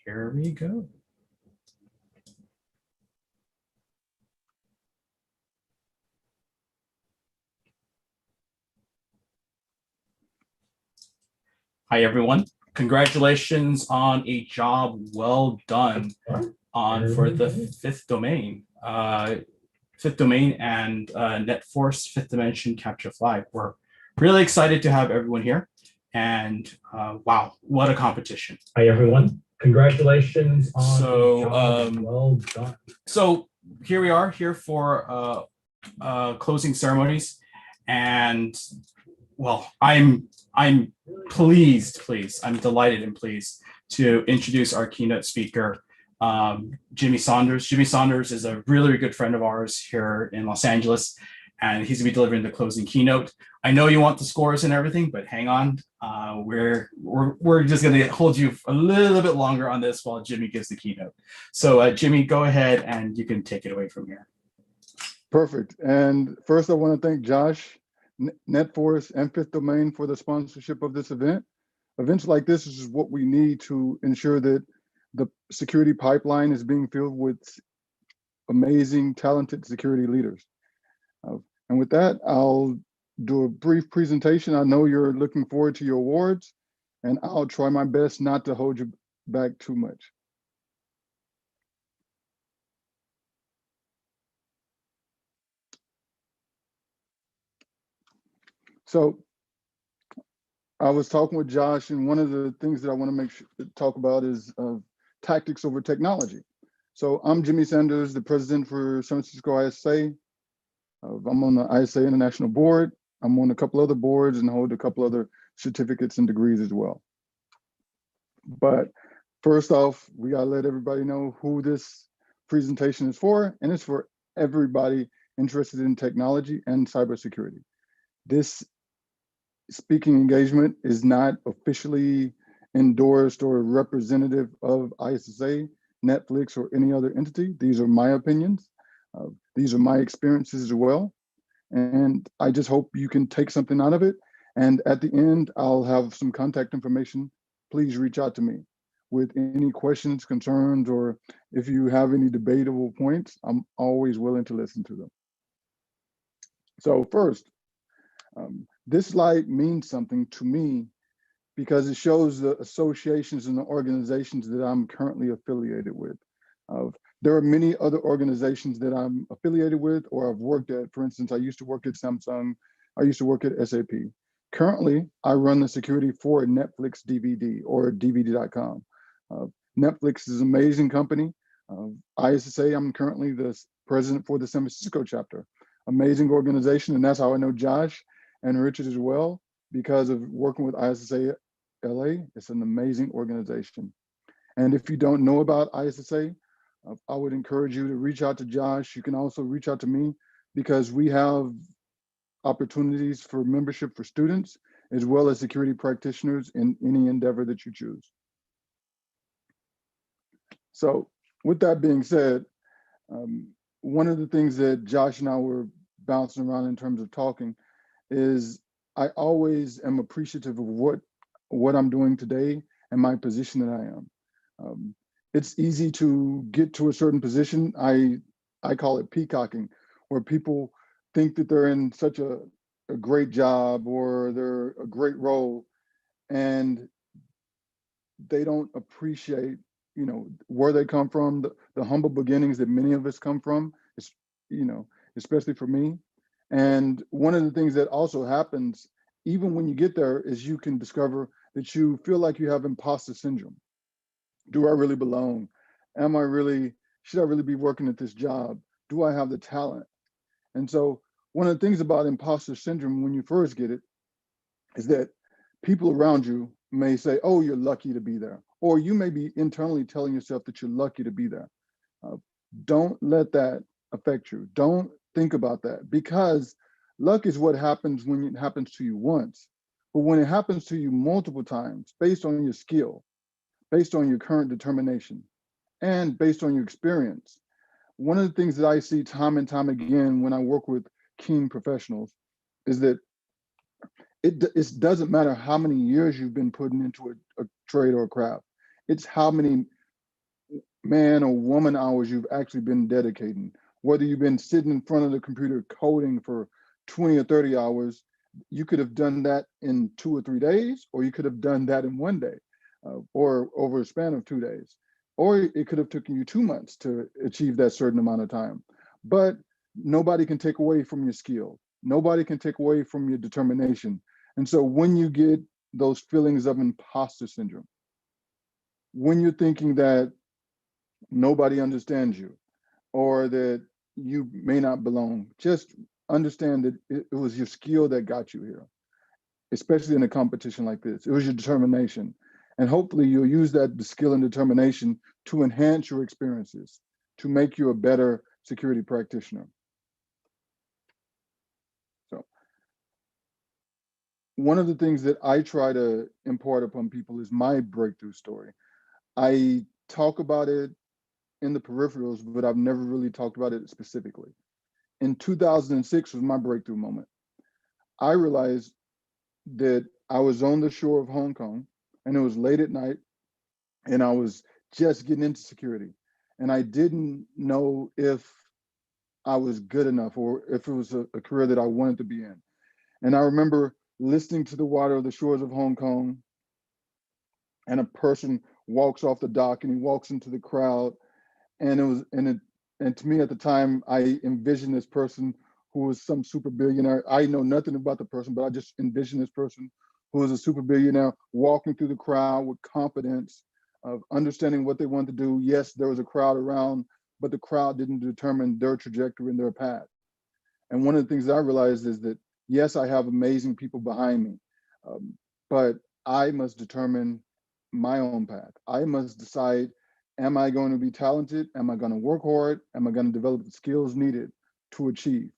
Here we go. Hi, everyone. Congratulations on a job well done for the fifth domain. Fifth domain and NetForce fifth dimension capture flag. We're really excited to have everyone here. And wow, what a competition. Hi, everyone. Congratulations on well done. So here we are here for closing ceremonies. And well, I'm pleased, I'm delighted and pleased to introduce our keynote speaker, Jimmy Saunders. Jimmy Saunders is a really good friend of ours here in Los Angeles, and he's gonna be delivering the closing keynote. I know you want the scores and everything, but hang on. We're just gonna hold you a little bit longer on this while Jimmy gives the keynote. So Jimmy, go ahead and you can take it away from here. Perfect. And first I want to thank Josh, NetForce, and Fifth Domain for the sponsorship of this event. Events like this is what we need to ensure that the security pipeline is being filled with amazing, talented security leaders. And with that, I'll do a brief presentation. I know you're looking forward to your awards, and I'll try my best not to hold you back too much. So I was talking with Josh, and one of the things that I want to talk about is tactics over technology. So I'm Jimmy Saunders, the president for San Francisco ISA. I'm on the ISA International Board. I'm on a couple other boards and hold a couple other certificates and degrees as well. But first off, we gotta let everybody know who this presentation is for, and it's for everybody interested in technology and cybersecurity. This speaking engagement is not officially endorsed or representative of ISSA, Netflix, or any other entity. These are my opinions. These are my experiences as well. And I just hope you can take something out of it. And at the end, I'll have some contact information. Please reach out to me with any questions, concerns, or if you have any debatable points, I'm always willing to listen to them. So first, this slide means something to me because it shows the associations and the organizations that I'm currently affiliated with. There are many other organizations that I'm affiliated with or I've worked at. For instance, I used to work at Samsung. I used to work at SAP. Currently, I run the security for Netflix DVD or DVD.com. Netflix is an amazing company. ISSA, I'm currently the president for the San Francisco chapter. Amazing organization, and that's how I know Josh and Richard as well, because of working with ISSA LA. It's an amazing organization. And if you don't know about ISSA, I would encourage you to reach out to Josh. You can also reach out to me because we have opportunities for membership for students as well as security practitioners in any endeavor that you choose. So with that being said, one of the things that Josh and I were bouncing around in terms of talking is I always am appreciative of what I'm doing today and my position that I am. It's easy to get to a certain position. I call it peacocking, where people think that they're in such a great job or they're a great role, and they don't appreciate, where they come from, the humble beginnings that many of us come from, especially for me. And one of the things that also happens, even when you get there, is you can discover that you feel like you have imposter syndrome. Do I really belong? Should I really be working at this job? Do I have the talent? And so one of the things about imposter syndrome when you first get it is that people around you may say, oh, you're lucky to be there. Or you may be internally telling yourself that you're lucky to be there. Don't let that affect you. Don't think about that, because luck is what happens when it happens to you once. But when it happens to you multiple times, based on your skill, based on your current determination, and based on your experience, one of the things that I see time and time again when I work with keen professionals is that it doesn't matter how many years you've been putting into a trade or a craft. It's how many man or woman hours you've actually been dedicating. Whether you've been sitting in front of the computer coding for 20 or 30 hours, you could have done that in 2 or 3 days, or you could have done that in 1 day, or over a span of 2 days. Or it could have taken you 2 months to achieve that certain amount of time. But nobody can take away from your skill. Nobody can take away from your determination. And so when you get those feelings of imposter syndrome, when you're thinking that nobody understands you or that you may not belong, just understand that it was your skill that got you here, especially in a competition like this. It was your determination. And hopefully you'll use that skill and determination to enhance your experiences, to make you a better security practitioner. So one of the things that I try to impart upon people is my breakthrough story. I talk about it in the peripherals, but I've never really talked about it specifically. In 2006 was my breakthrough moment. I realized that I was on the shore of Hong Kong and it was late at night and I was just getting into security. And I didn't know if I was good enough or if it was a career that I wanted to be in. And I remember listening to the water of the shores of Hong Kong, and a person walks off the dock and he walks into the crowd. And to me at the time, I envisioned this person who was some super billionaire. I know nothing about the person, but I just envisioned this person who was a super billionaire walking through the crowd with confidence of understanding what they wanted to do. Yes, there was a crowd around, but the crowd didn't determine their trajectory and their path. And one of the things that I realized is that, yes, I have amazing people behind me, but I must determine my own path. I must decide, am I going to be talented? Am I going to work hard? Am I going to develop the skills needed to achieve?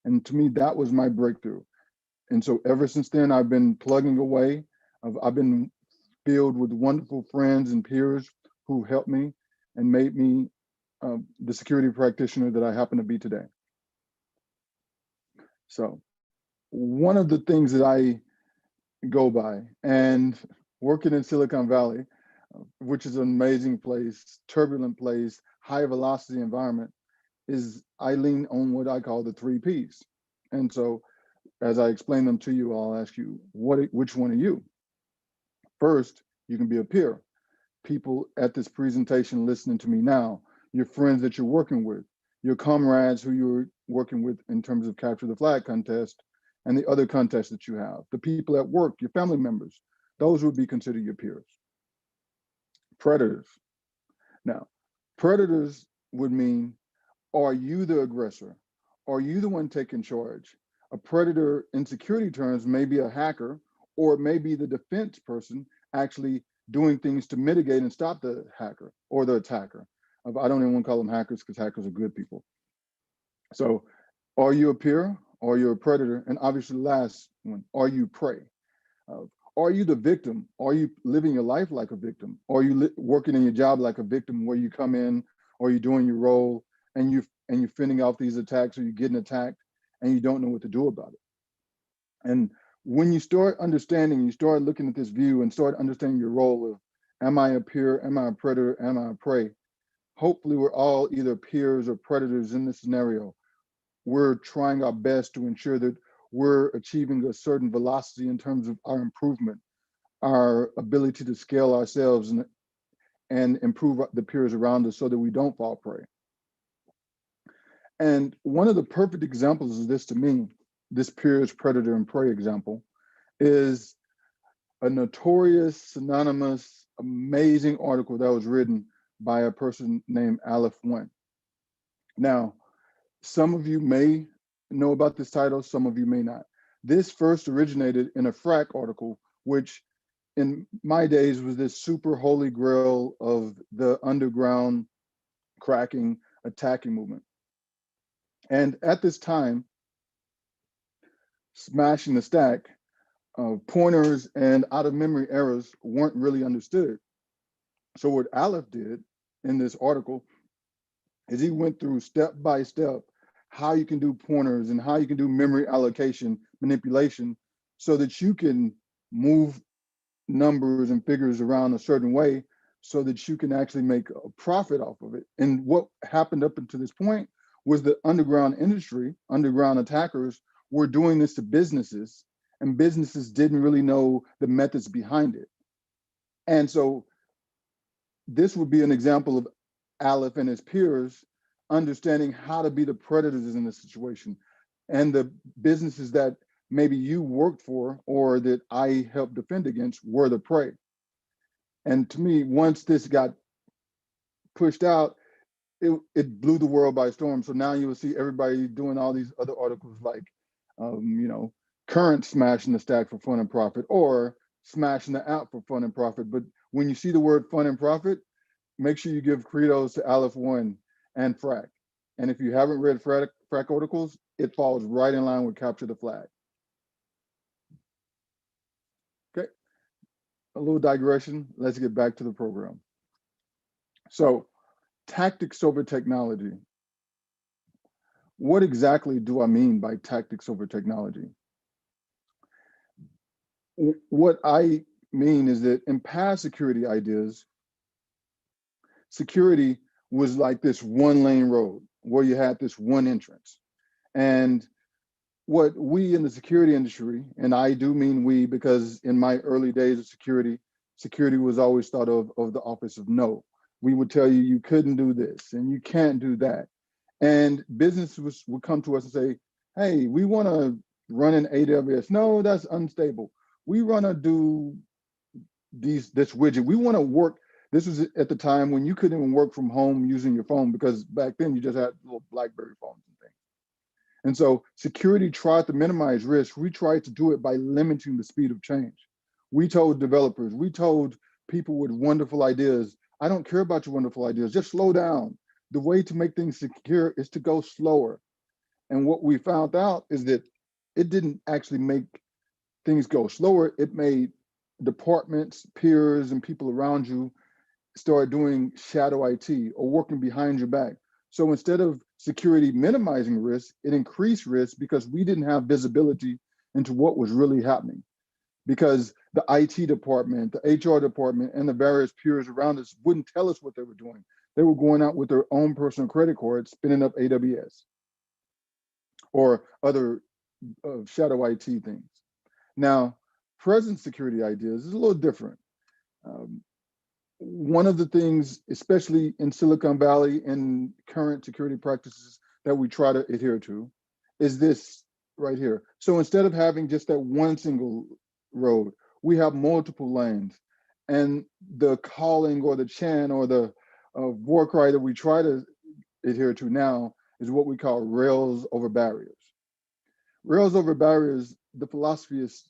And to me, that was my breakthrough. And so ever since then, I've been plugging away. I've been filled with wonderful friends and peers who helped me and made me the security practitioner that I happen to be today. So one of the things that I go by, and working in Silicon Valley, which is an amazing place, turbulent place, high velocity environment, is I lean on what I call the 3 Ps. And so as I explain them to you, I'll ask you, which one are you? First, you can be a peer. People at this presentation listening to me now, your friends that you're working with, your comrades who you're working with in terms of capture the flag contest and the other contests that you have, the people at work, your family members, those would be considered your peers. Predators. Now, predators would mean, are you the aggressor? Are you the one taking charge? A predator in security terms may be a hacker, or it may be the defense person actually doing things to mitigate and stop the hacker or the attacker. I don't even want to call them hackers because hackers are good people. So are you a peer? Or you're a predator? And obviously the last one, are you prey? Are you the victim? Are you living your life like a victim? Are you working in your job like a victim, where you come in or you're doing your role and you're fending off these attacks, or you're getting attacked and you don't know what to do about it? And when you start understanding, you start looking at this view and start understanding your role of, am I a peer? Am I a predator? Am I a prey? Hopefully we're all either peers or predators in this scenario. We're trying our best to ensure that we're achieving a certain velocity in terms of our improvement, our ability to scale ourselves and improve the peers around us so that we don't fall prey. And one of the perfect examples of this to me, this peers, predator, and prey example, is a notorious, synonymous, amazing article that was written by a person named Aleph One. Now, some of you may know about this title, some of you may not. This first originated in a FRAC article, which in my days was this super holy grail of the underground cracking, attacking movement. And at this time, smashing the stack, pointers and out of memory errors weren't really understood. So what Aleph did in this article is he went through step by step how you can do pointers and how you can do memory allocation manipulation so that you can move numbers and figures around a certain way so that you can actually make a profit off of it. And what happened up until this point was the underground industry, underground attackers were doing this to businesses, and businesses didn't really know the methods behind it. And so this would be an example of Aleph and his peers understanding how to be the predators in this situation, and the businesses that maybe you worked for or that I helped defend against were the prey. And to me, once this got pushed out, it blew the world by storm. So now you will see everybody doing all these other articles like, current smashing the stack for fun and profit, or smashing the app for fun and profit. But when you see the word fun and profit, make sure you give credos to Aleph 1 and Frack. And if you haven't read Frack articles, it falls right in line with Capture the Flag. Okay, a little digression. Let's get back to the program. So, tactics over technology. What exactly do I mean by tactics over technology? What I mean is that in past security ideas, security was like this one lane road where you had this one entrance. And what we in the security industry, and I do mean we, because in my early days of security, security was always thought of the office of no. We would tell you, you couldn't do this and you can't do that. And businesses would come to us and say, hey, we want to run in AWS. No, that's unstable. We want to do this widget. We want to work. This was at the time when you couldn't even work from home using your phone, because back then you just had little BlackBerry phones and things. And so security tried to minimize risk. We tried to do it by limiting the speed of change. We told developers, we told people with wonderful ideas, I don't care about your wonderful ideas, just slow down. The way to make things secure is to go slower. And what we found out is that it didn't actually make things go slower. It made departments, peers, and people around you start doing shadow IT or working behind your back. So instead of security minimizing risk, it increased risk because we didn't have visibility into what was really happening. Because the IT department, the HR department, and the various peers around us wouldn't tell us what they were doing. They were going out with their own personal credit cards, spinning up AWS or other shadow IT things. Now, present security ideas is a little different. One of the things, especially in Silicon Valley and current security practices that we try to adhere to, is this right here. So instead of having just that one single road, we have multiple lanes. And the calling or the chant or the war cry that we try to adhere to now is what we call rails over barriers. Rails over barriers, the philosophy is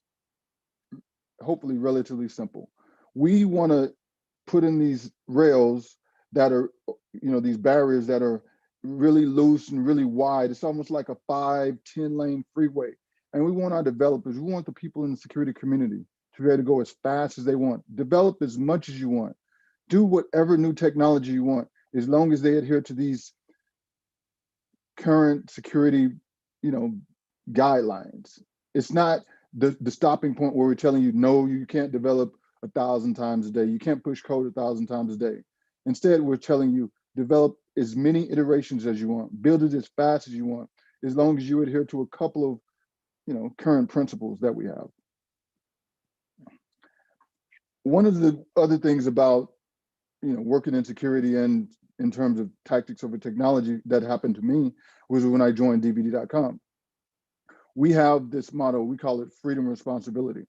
hopefully relatively simple. We want to put in these rails that are, these barriers that are really loose and really wide. It's almost like a 5-10 lane freeway. And we want our developers, we want the people in the security community to be able to go as fast as they want. Develop as much as you want. Do whatever new technology you want, as long as they adhere to these current security, guidelines. It's not the stopping point where we're telling you, no, you can't develop 1,000 times a day. You can't push code 1,000 times a day. Instead, we're telling you, develop as many iterations as you want, build it as fast as you want, as long as you adhere to a couple of, current principles that we have. One of the other things about, working in security and in terms of tactics over technology that happened to me was when I joined DVD.com. We have this motto, we call it freedom responsibility.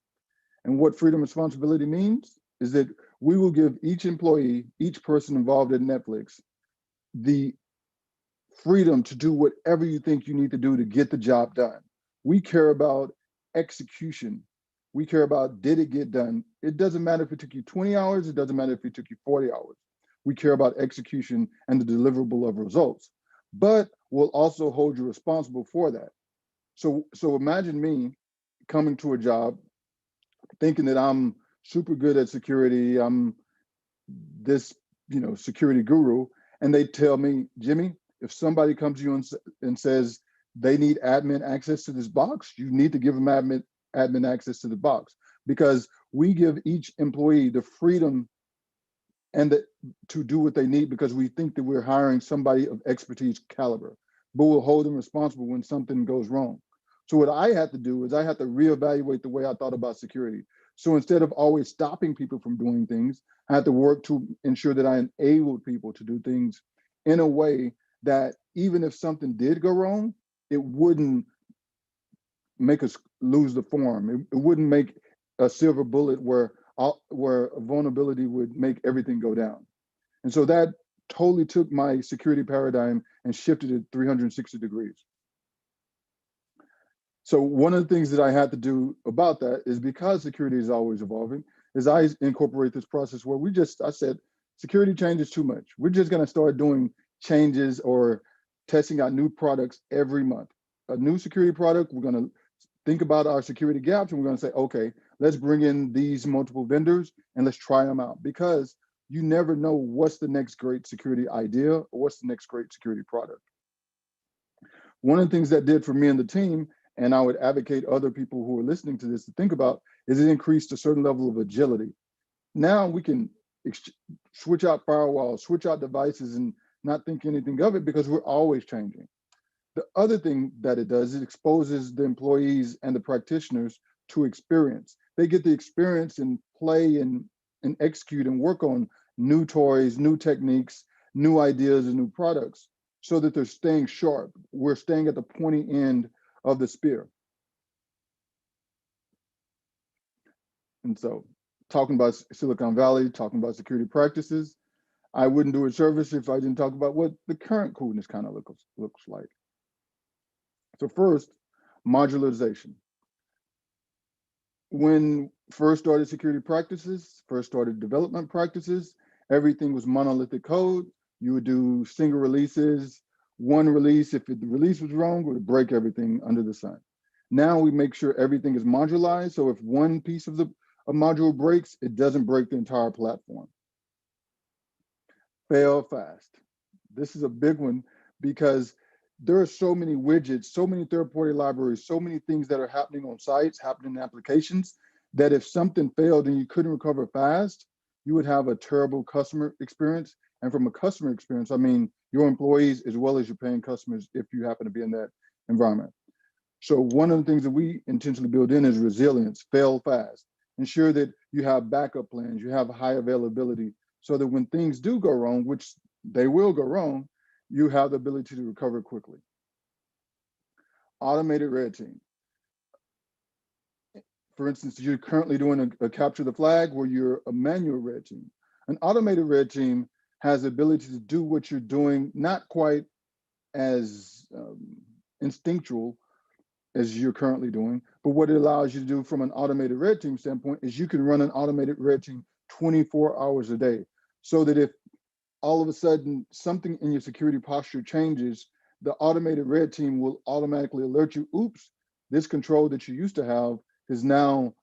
And what freedom responsibility means is that we will give each employee, each person involved in Netflix, the freedom to do whatever you think you need to do to get the job done. We care about execution. We care about, did it get done? It doesn't matter if it took you 20 hours, it doesn't matter if it took you 40 hours. We care about execution and the deliverable of results, but we'll also hold you responsible for that. So imagine me coming to a job thinking that I'm super good at security, I'm this, security guru, and they tell me, Jimmy, if somebody comes to you and says they need admin access to this box, you need to give them admin access to the box, because we give each employee the freedom and to do what they need because we think that we're hiring somebody of expertise caliber, but we'll hold them responsible when something goes wrong. So what I had to do is I had to reevaluate the way I thought about security. So instead of always stopping people from doing things, I had to work to ensure that I enabled people to do things in a way that even if something did go wrong, it wouldn't make us lose the form. It wouldn't make a silver bullet where a vulnerability would make everything go down. And so that totally took my security paradigm and shifted it 360 degrees. So one of the things that I had to do about that is because security is always evolving, is I incorporate this process where I said, security changes too much. We're just gonna start doing changes or testing out new products every month. A new security product, we're gonna think about our security gaps and we're gonna say, okay, let's bring in these multiple vendors and let's try them out, because you never know what's the next great security idea or what's the next great security product. One of the things that did for me and the team, and I would advocate other people who are listening to this to think about, is it increased a certain level of agility. Now we can switch out firewalls, switch out devices and not think anything of it because we're always changing. The other thing that it does, it exposes the employees and the practitioners to experience. They get the experience and play and execute and work on new toys, new techniques, new ideas and new products so that they're staying sharp. We're staying at the pointy end of the spear. And so talking about Silicon Valley, talking about security practices, I wouldn't do a service if I didn't talk about what the current coolness kind of looks like. So first, modularization. When first started security practices, first started development practices, everything was monolithic code. You would do single releases, one release. If the release was wrong, it would break everything under the sun. Now we make sure everything is modularized. So if one piece of a module breaks, it doesn't break the entire platform. Fail fast. This is a big one because there are so many widgets, so many third-party libraries, so many things that are happening on sites, happening in applications, that if something failed and you couldn't recover fast, you would have a terrible customer experience. And from a customer experience, I mean your employees as well as your paying customers if you happen to be in that environment. So one of the things that we intentionally build in is resilience, fail fast. Ensure that you have backup plans, you have high availability, so that when things do go wrong, which they will go wrong, you have the ability to recover quickly. Automated red team. For instance, you're currently doing a capture the flag where you're a manual red team. An automated red team has the ability to do what you're doing, not quite as instinctual as you're currently doing, but what it allows you to do from an automated red team standpoint is you can run an automated red team 24 hours a day, so that if all of a sudden something in your security posture changes, the automated red team will automatically alert you, oops, this control that you used to have is now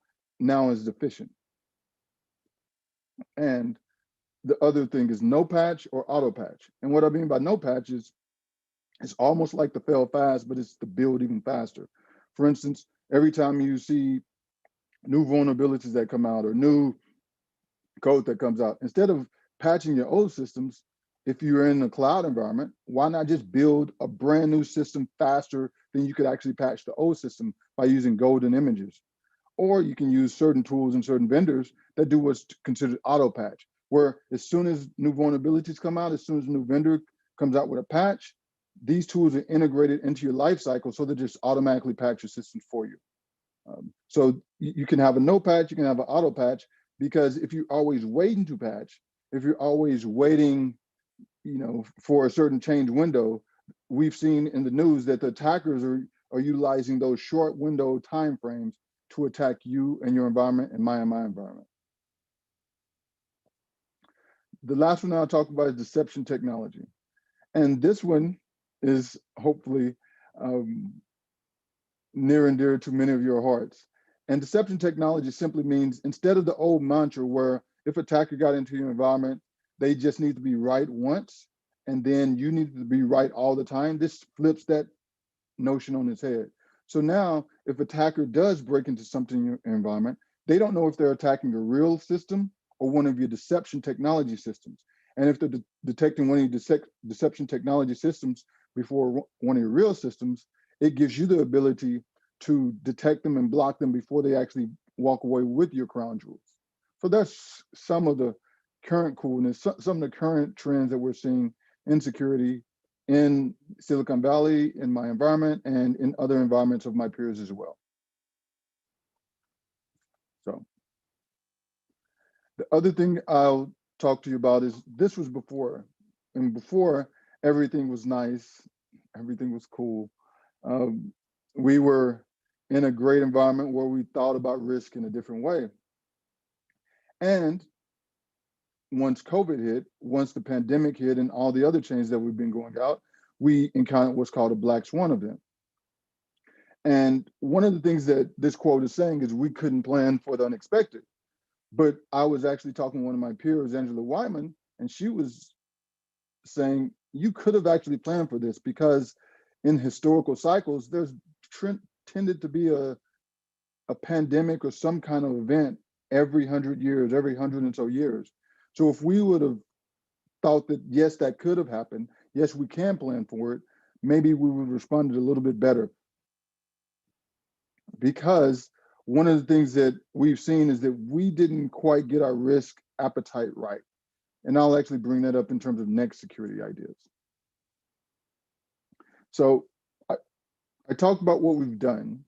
is deficient. And the other thing is no patch or auto patch. And what I mean by no patch is it's almost like the fail fast, but it's the build even faster. For instance, every time you see new vulnerabilities that come out or new code that comes out, instead of patching your old systems, if you're in a cloud environment, why not just build a brand new system faster than you could actually patch the old system by using golden images? Or you can use certain tools and certain vendors that do what's considered auto patch, where as soon as new vulnerabilities come out, as soon as a new vendor comes out with a patch, these tools are integrated into your life cycle so they just automatically patch your systems for you. So you can have a no patch, you can have an auto patch, because if you're always waiting to patch, if you're always waiting, for a certain change window, we've seen in the news that the attackers are utilizing those short window timeframes to attack you and your environment and my environment. The last one I'll talk about is deception technology. And this one is hopefully near and dear to many of your hearts. And deception technology simply means, instead of the old mantra where if an attacker got into your environment, they just need to be right once, and then you need to be right all the time, this flips that notion on its head. So now, if an attacker does break into something in your environment, they don't know if they're attacking a real system or one of your deception technology systems. And if they're detecting one of your deception technology systems before one of your real systems, it gives you the ability to detect them and block them before they actually walk away with your crown jewels. So that's some of the current coolness, some of the current trends that we're seeing in security in Silicon Valley, in my environment, and in other environments of my peers as well. So the other thing I'll talk to you about is this was before, and before everything was nice, everything was cool. We were in a great environment where we thought about risk in a different way. And once COVID hit, once the pandemic hit and all the other changes that we've been going out, we encountered what's called a black swan event. And one of the things that this quote is saying is we couldn't plan for the unexpected. But I was actually talking to one of my peers, Angela Wyman, and she was saying you could have actually planned for this because in historical cycles, there's tended to be a pandemic or some kind of event every 100 years, every 100 and so years. So if we would have thought that, yes, that could have happened, yes, we can plan for it, maybe we would have responded a little bit better. Because one of the things that we've seen is that we didn't quite get our risk appetite right. And I'll actually bring that up in terms of next security ideas. So I talked about what we've done.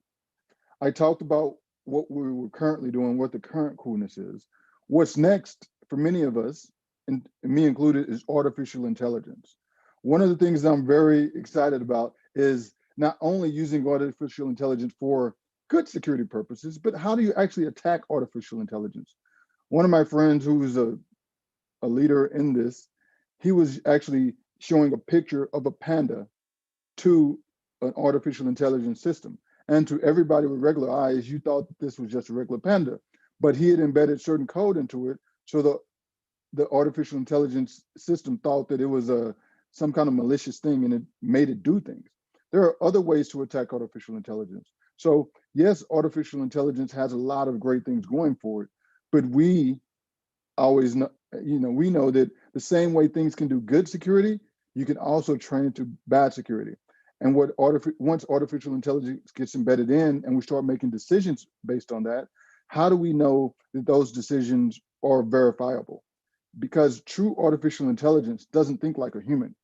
I talked about what we were currently doing, what the current coolness is. What's next for many of us, and me included, is artificial intelligence. One of the things that I'm very excited about is not only using artificial intelligence for good security purposes, but how do you actually attack artificial intelligence? One of my friends who's a leader in this, he was actually showing a picture of a panda to an artificial intelligence system. And to everybody with regular eyes, you thought this was just a regular panda, but he had embedded certain code into it. So the artificial intelligence system thought that it was some kind of malicious thing and it made it do things. There are other ways to attack artificial intelligence. So yes, artificial intelligence has a lot of great things going for it, but we always know, we know that the same way things can do good security, you can also train it to bad security. And once artificial intelligence gets embedded in and we start making decisions based on that, how do we know that those decisions are verifiable? Because true artificial intelligence doesn't think like a human.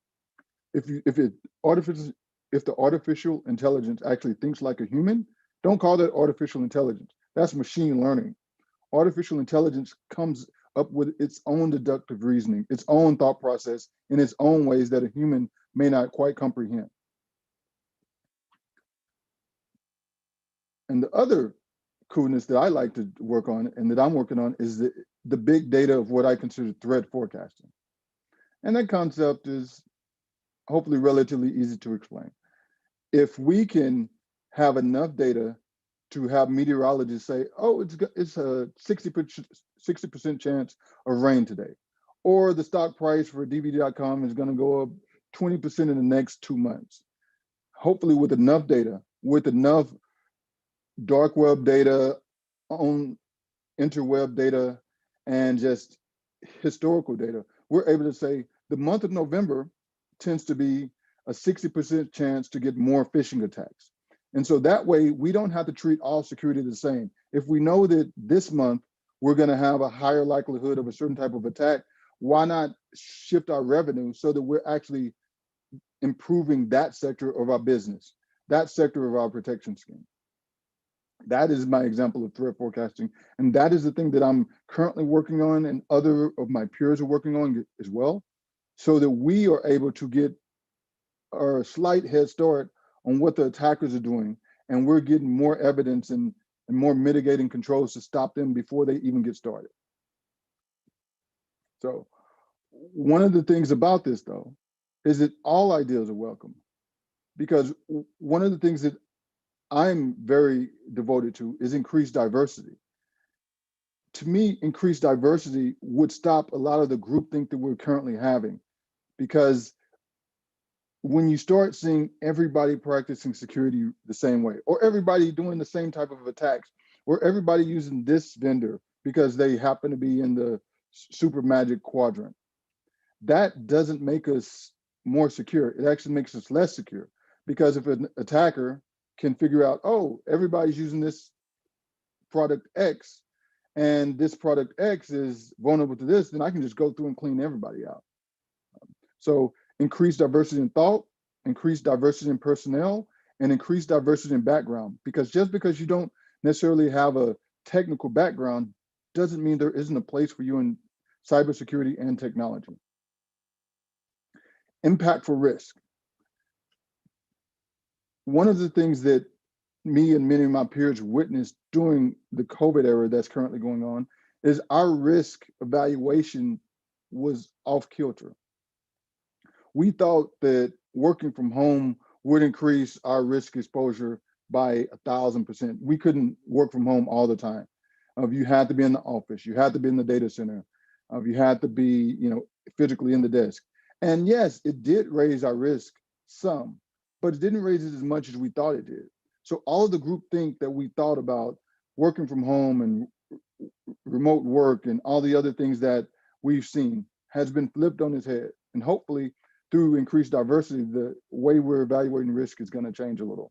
If the artificial intelligence actually thinks like a human, don't call that artificial intelligence. That's machine learning. Artificial intelligence comes up with its own deductive reasoning, its own thought process in its own ways that a human may not quite comprehend. And the other coolness that I like to work on and that I'm working on is the big data of what I consider threat forecasting. And that concept is hopefully relatively easy to explain. If we can have enough data to have meteorologists say, oh, it's a 60% chance of rain today, or the stock price for DVD.com is going to go up 20% in the next 2 months. Hopefully with enough data, with enough dark web data, on interweb data, and just historical data, we're able to say the month of November tends to be a 60% chance to get more phishing attacks. And so that way we don't have to treat all security the same. If we know that this month we're going to have a higher likelihood of a certain type of attack, why not shift our revenue so that we're actually improving that sector of our business, that sector of our protection scheme? That is my example of threat forecasting. And that is the thing that I'm currently working on and other of my peers are working on as well, so that we are able to get a slight head start on what the attackers are doing. And we're getting more evidence and more mitigating controls to stop them before they even get started. So one of the things about this, though, is that all ideas are welcome. Because one of the things that I'm very devoted to is increased diversity. To me, increased diversity would stop a lot of the groupthink that we're currently having, because when you start seeing everybody practicing security the same way, or everybody doing the same type of attacks, or everybody using this vendor because they happen to be in the super magic quadrant. That doesn't make us more secure. It actually makes us less secure, because if an attacker can figure out, oh, everybody's using this product X, and this product X is vulnerable to this, then I can just go through and clean everybody out. So increase diversity in thought, increase diversity in personnel, and increase diversity in background. Because just because you don't necessarily have a technical background doesn't mean there isn't a place for you in cybersecurity and technology. Impactful risk. One of the things that me and many of my peers witnessed during the COVID era that's currently going on is our risk evaluation was off kilter. We thought that working from home would increase our risk exposure by 1,000%. We couldn't work from home all the time. You had to be in the office, you had to be in the data center, you had to be, physically in the desk. And yes, it did raise our risk some, but it didn't raise it as much as we thought it did. So all of the groupthink that we thought about working from home and remote work and all the other things that we've seen has been flipped on its head. And hopefully through increased diversity, the way we're evaluating risk is going to change a little.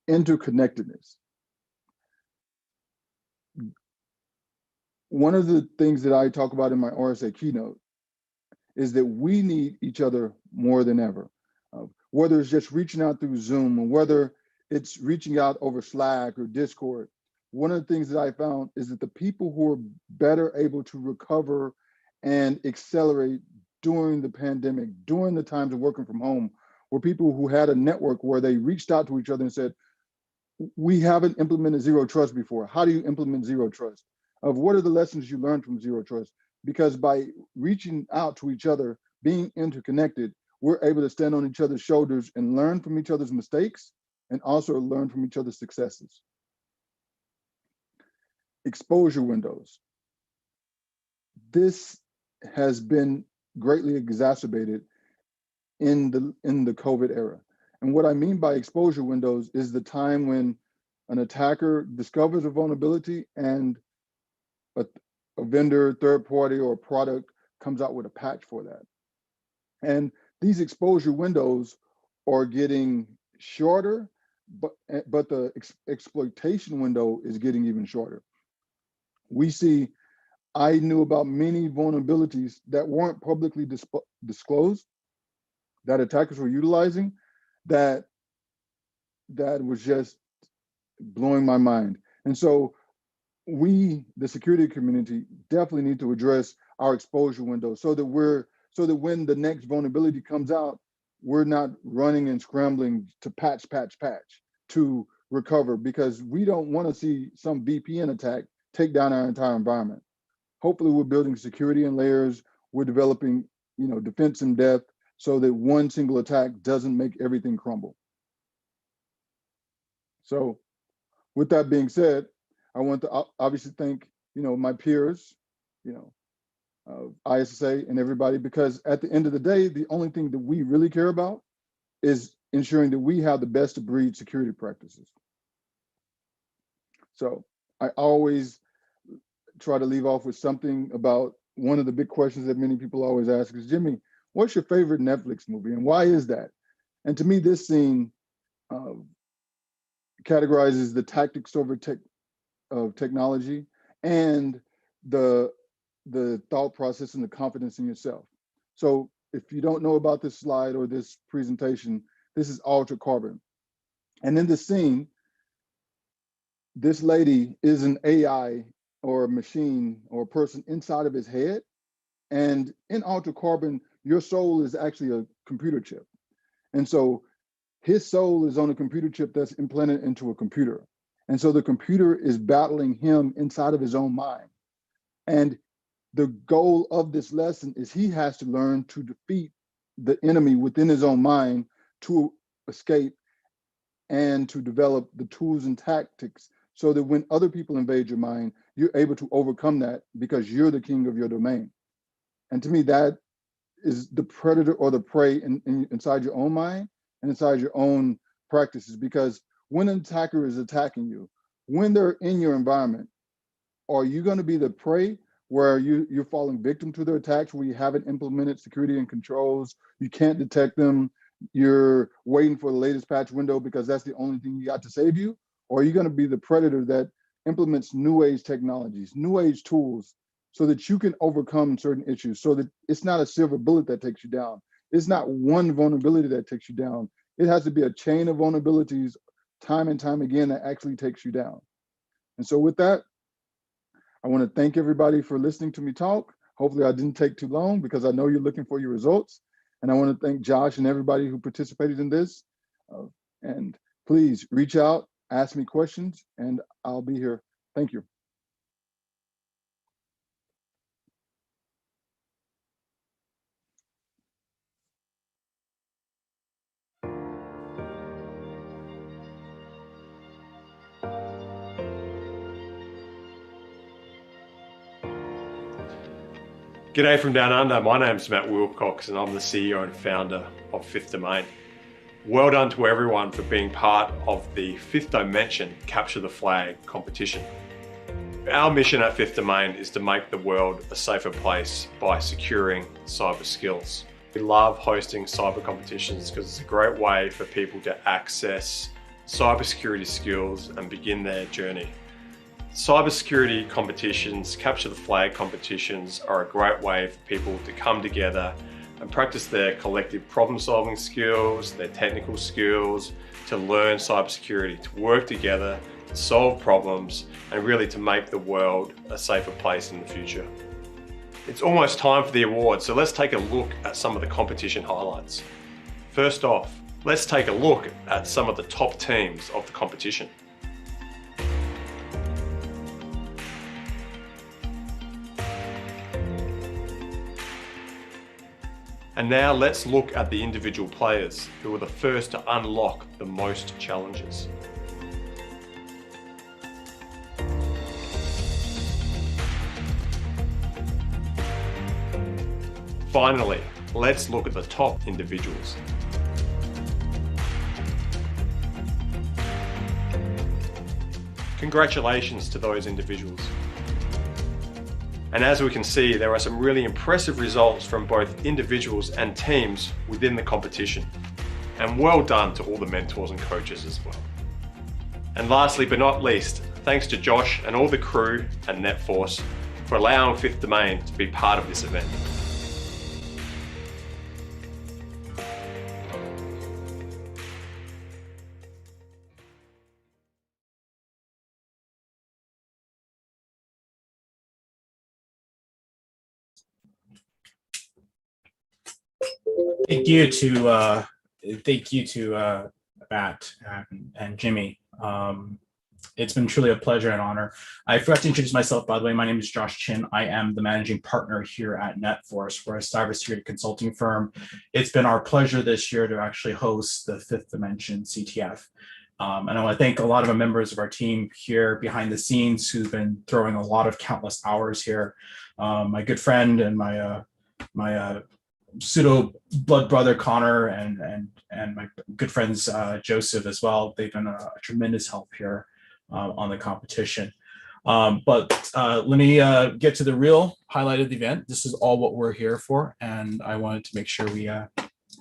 Interconnectedness. One of the things that I talk about in my RSA keynote is that we need each other more than ever. Whether it's just reaching out through Zoom or whether it's reaching out over Slack or Discord, one of the things that I found is that the people who are better able to recover and accelerate during the pandemic, during the times of working from home, were people who had a network where they reached out to each other and said, we haven't implemented zero trust before. How do you implement zero trust? What are the lessons you learned from zero trust? Because by reaching out to each other, being interconnected, we're able to stand on each other's shoulders and learn from each other's mistakes and also learn from each other's successes. Exposure windows. This has been greatly exacerbated in the COVID era. And what I mean by exposure windows is the time when an attacker discovers a vulnerability and a vendor, third party, or product comes out with a patch for that. And these exposure windows are getting shorter, but the exploitation window is getting even shorter. We see, I knew about many vulnerabilities that weren't publicly disclosed, that attackers were utilizing, that was just blowing my mind. And so we, the security community, definitely need to address our exposure window so that when the next vulnerability comes out, we're not running and scrambling to patch to recover, because we don't want to see some VPN attack take down our entire environment. Hopefully we're building security in layers, we're developing, defense in depth so that one single attack doesn't make everything crumble. So with that being said, I want to obviously thank, my peers, ISSA and everybody, because at the end of the day, the only thing that we really care about is ensuring that we have the best of breed security practices. So I always try to leave off with something about one of the big questions that many people always ask is, Jimmy, what's your favorite Netflix movie and why is that? And to me, this scene categorizes the tactics over technology and the thought process and the confidence in yourself. So if you don't know about this slide or this presentation, this is Altered Carbon. And in the scene, this lady is an AI or a machine or a person inside of his head. And in Altered Carbon, your soul is actually a computer chip. And so his soul is on a computer chip that's implanted into a computer. And so the computer is battling him inside of his own mind. And the goal of this lesson is he has to learn to defeat the enemy within his own mind to escape and to develop the tools and tactics so that when other people invade your mind, you're able to overcome that because you're the king of your domain. And to me, that is the predator or the prey inside your own mind and inside your own practices. Because when an attacker is attacking you, when they're in your environment, are you going to be the prey where you're falling victim to their attacks, where you haven't implemented security and controls, you can't detect them, you're waiting for the latest patch window because that's the only thing you got to save you? Or are you going to be the predator that implements new age technologies, new age tools, so that you can overcome certain issues, so that it's not a silver bullet that takes you down? It's not one vulnerability that takes you down. It has to be a chain of vulnerabilities time and time again that actually takes you down. And so with that, I want to thank everybody for listening to me talk. Hopefully I didn't take too long because I know you're looking for your results. And I want to thank Josh and everybody who participated in this. And please reach out, ask me questions, and I'll be here. Thank you. G'day from down under. My name's Matt Wilcox and I'm the CEO and founder of Fifth Domain. Well done to everyone for being part of the Fifth Dimension Capture the Flag competition. Our mission at Fifth Domain is to make the world a safer place by securing cyber skills. We love hosting cyber competitions because it's a great way for people to access cybersecurity skills and begin their journey. Cybersecurity competitions, capture the flag competitions are a great way for people to come together and practice their collective problem solving skills, their technical skills, to learn cybersecurity, to work together, to solve problems, and really to make the world a safer place in the future. It's almost time for the awards, so let's take a look at some of the competition highlights. First off, let's take a look at some of the top teams of the competition. And now let's look at the individual players who were the first to unlock the most challenges. Finally, let's look at the top individuals. Congratulations to those individuals. And as we can see, there are some really impressive results from both individuals and teams within the competition. And well done to all the mentors and coaches as well. And lastly but not least, thanks to Josh and all the crew and NetForce for allowing Fifth Domain to be part of this event. Thank you to Matt and Jimmy. It's been truly a pleasure and honor. I forgot to introduce myself, by the way. My name is Josh Chin. I am the managing partner here at NetForce. We're a cybersecurity consulting firm. It's been our pleasure this year to actually host the Fifth Dimension CTF. And I want to thank a lot of the members of our team here behind the scenes who've been throwing a lot of countless hours here. My good friend and my pseudo blood brother Connor and my good friends Joseph as well. They've been a tremendous help here on the competition. But let me get to the real highlight of the event. This is all what we're here for, and I wanted to make sure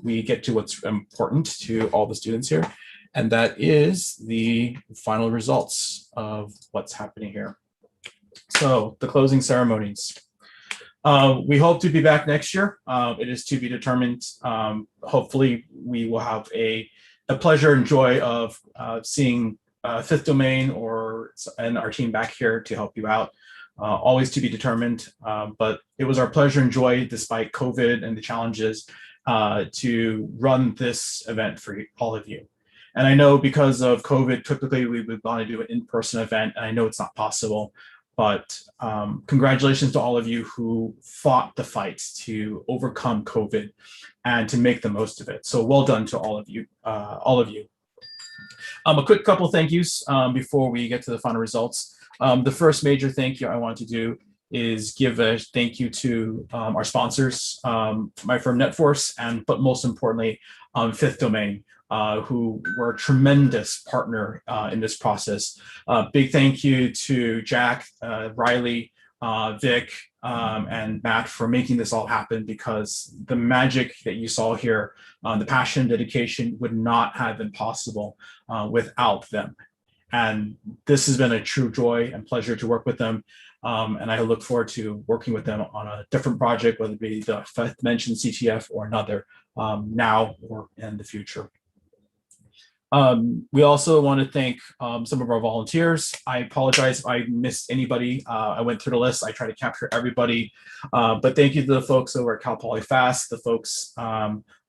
we get to what's important to all the students here, and that is the final results of what's happening here. So the closing ceremonies. We hope to be back next year. It is to be determined. Hopefully we will have a pleasure and joy of seeing Fifth Domain and our team back here to help you out. Always to be determined, but it was our pleasure and joy, despite COVID and the challenges, to run this event for all of you. And I know because of COVID, typically we would want to do an in-person event, and I know it's not possible. But congratulations to all of you who fought the fights to overcome COVID and to make the most of it. So well done to all of you. A quick couple thank yous before we get to the final results. The first major thank you I want to do is give a thank you to our sponsors, my firm NetForce, but most importantly, Fifth Domain, who were a tremendous partner in this process. Big thank you to Jack, Riley, Vic, and Matt for making this all happen, because the magic that you saw here, the passion and dedication would not have been possible without them. And this has been a true joy and pleasure to work with them. And I look forward to working with them on a different project, whether it be the fifth mentioned CTF or another, now or in the future. We also want to thank some of our volunteers. I apologize if I missed anybody. I went through the list. I try to capture everybody. But thank you to the folks over at Cal Poly Fast, the folks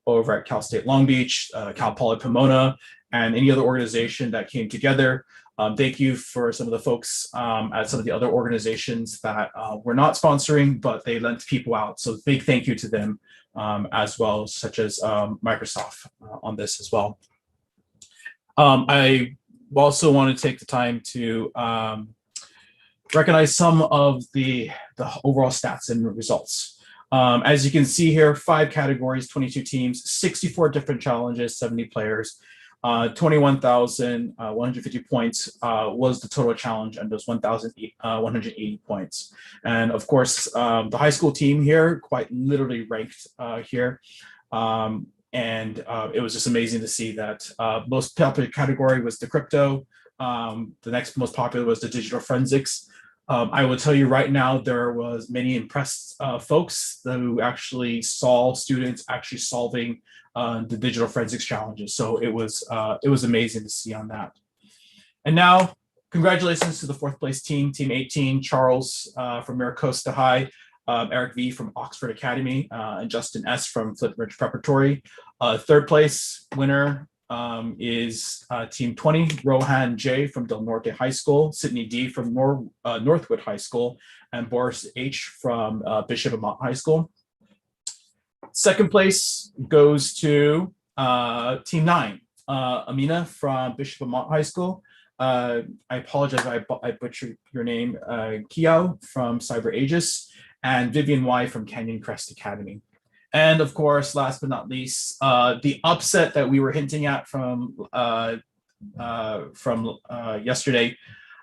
over at Cal State Long Beach, Cal Poly Pomona, and any other organization that came together. Thank you for some of the folks at some of the other organizations that were not sponsoring, but they lent people out. So big thank you to them as well, such as Microsoft on this as well. I also want to take the time to recognize some of the overall stats and results. As you can see here, 5 categories, 22 teams, 64 different challenges, 70 players. 21,150 points was the total challenge, and those 1,180 points. And of course, the high school team here quite literally ranked here. And it was just amazing to see that most popular category was the crypto. The next most popular was the digital forensics. I will tell you right now, there was many impressed folks who actually saw students actually solving the digital forensics challenges. So it was amazing to see on that. And now, congratulations to the 4th place team, Team 18, Charles from Miracosta High, Eric V from Oxford Academy, and Justin S from Flint Ridge Preparatory. 3rd place winner is Team 20, Rohan J from Del Norte High School, Sydney D from Northwood High School, and Boris H from Bishop Amat High School. 2nd place goes to Team 9, Amina from Bishop Amat High School. I apologize, I butchered your name, Kiao from Cyber Aegis, and Vivian Y from Canyon Crest Academy. And of course, last but not least, the upset that we were hinting at from yesterday,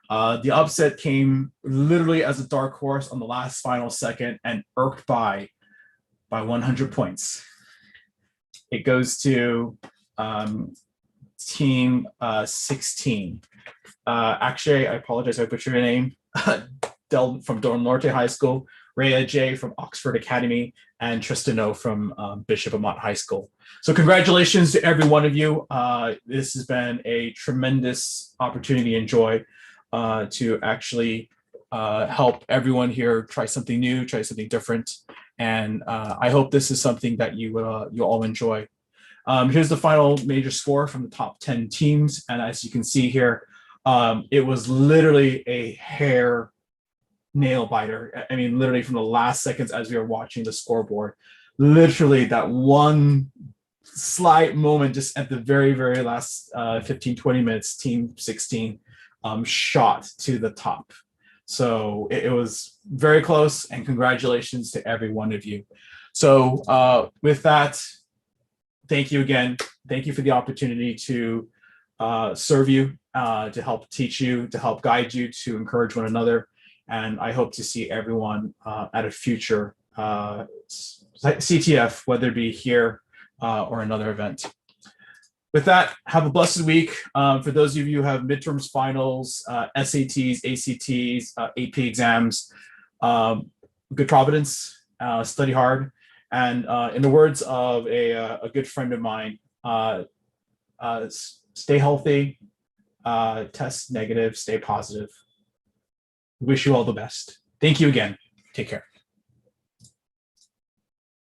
the upset came literally as a dark horse on the last final second and irked by 100 points. It goes to Team 16. Actually, I apologize, I butchered your name. From Del Norte High School, Rhea J from Oxford Academy, and Tristan O from Bishop Amat High School. So congratulations to every one of you. This has been a tremendous opportunity and joy to actually help everyone here try something new, try something different. And I hope this is something that you all enjoy. Here's the final major score from the top 10 teams. And as you can see here, it was literally a hair nail biter. I mean, literally from the last seconds as we were watching the scoreboard, literally that one slight moment just at the very, very last 15, 20 minutes, Team 16 shot to the top. So it was very close, and congratulations to every one of you. So with that, thank you again. Thank you for the opportunity to serve you, to help teach you, to help guide you, to encourage one another. And I hope to see everyone at a future CTF, whether it be here or another event. With that, have a blessed week. For those of you who have midterms, finals, SATs, ACTs, AP exams, good providence, study hard. And in the words of a good friend of mine, stay healthy, test negative, stay positive. Wish you all the best. Thank you again. Take care.